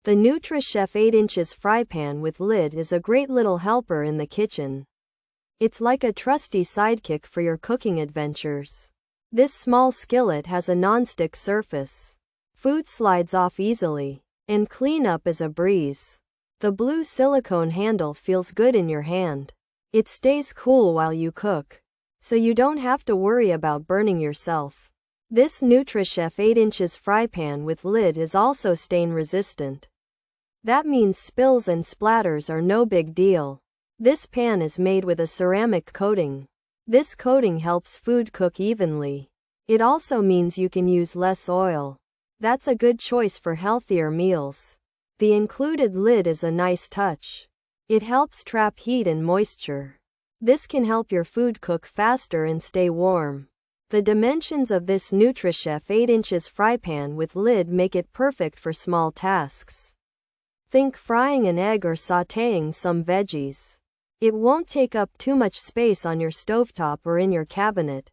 The NutriChef 8" fry pan with lid is a great little helper in the kitchen. It's like a trusty sidekick for your cooking adventures. This small skillet has a non-stick surface. Food slides off easily, and cleanup is a breeze. The blue silicone handle feels good in your hand. It stays cool while you cook, so you don't have to worry about burning yourself. This NutriChef 8" fry pan with lid is also stain resistant. That means spills and splatters are no big deal. This pan is made with a ceramic coating. This coating helps food cook evenly. It also means you can use less oil. That's a good choice for healthier meals. The included lid is a nice touch. It helps trap heat and moisture. This can help your food cook faster and stay warm. The dimensions of this NutriChef 8" fry pan with lid make it perfect for small tasks. Think frying an egg or sautéing some veggies. It won't take up too much space on your stovetop or in your cabinet.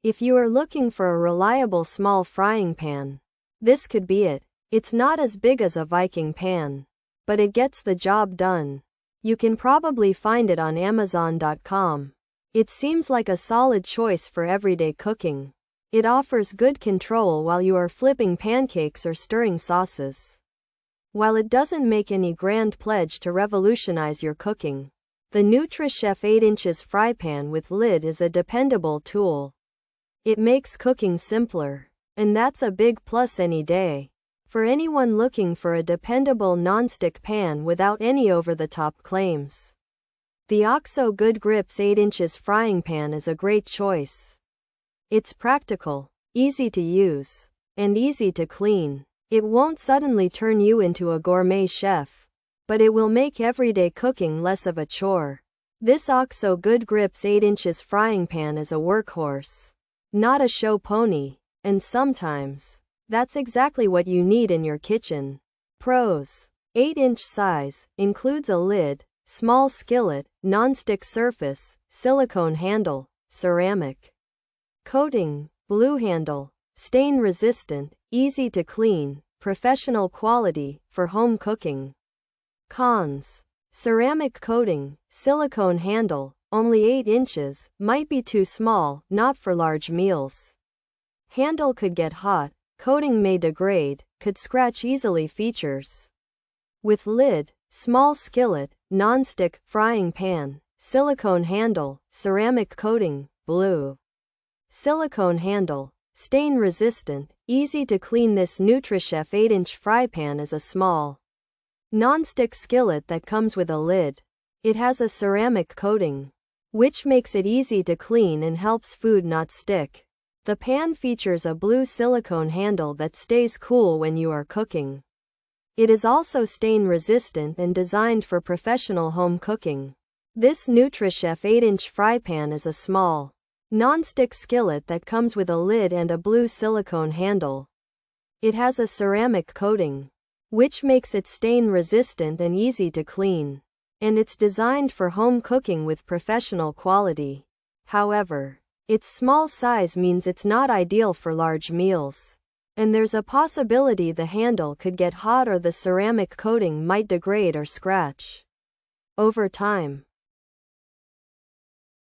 If you are looking for a reliable small frying pan, this could be it. It's not as big as a Viking pan, but it gets the job done. You can probably find it on Amazon.com. It seems like a solid choice for everyday cooking. It offers good control while you are flipping pancakes or stirring sauces. While it doesn't make any grand pledge to revolutionize your cooking, the NutriChef 8" fry pan with lid is a dependable tool. It makes cooking simpler, and that's a big plus any day. For anyone looking for a dependable non-stick pan without any over-the-top claims, the OXO Good Grips 8" frying pan is a great choice. It's practical, easy to use, and easy to clean. It won't suddenly turn you into a gourmet chef, but it will make everyday cooking less of a chore. This OXO Good Grips 8" frying pan is a workhorse, not a show pony, and sometimes, that's exactly what you need in your kitchen. Pros: 8" size, includes a lid, small skillet, non-stick surface, silicone handle, ceramic coating, blue handle, stain resistant, easy to clean, professional quality, for home cooking. Cons: ceramic coating, silicone handle, only 8", might be too small, not for large meals. Handle could get hot, coating may degrade, could scratch easily. Features: with lid, small skillet, non-stick, frying pan, silicone handle, ceramic coating, blue silicone handle, stain resistant, easy to clean. This NutriChef 8" fry pan is a small, non-stick skillet that comes with a lid. It has a ceramic coating, which makes it easy to clean and helps food not stick. The pan features a blue silicone handle that stays cool when you are cooking. It is also stain resistant and designed for professional home cooking. This NutriChef 8" fry pan is a small, non-stick skillet that comes with a lid and a blue silicone handle. It has a ceramic coating, which makes it stain resistant and easy to clean. And it's designed for home cooking with professional quality. However, its small size means it's not ideal for large meals. And there's a possibility the handle could get hot or the ceramic coating might degrade or scratch over time.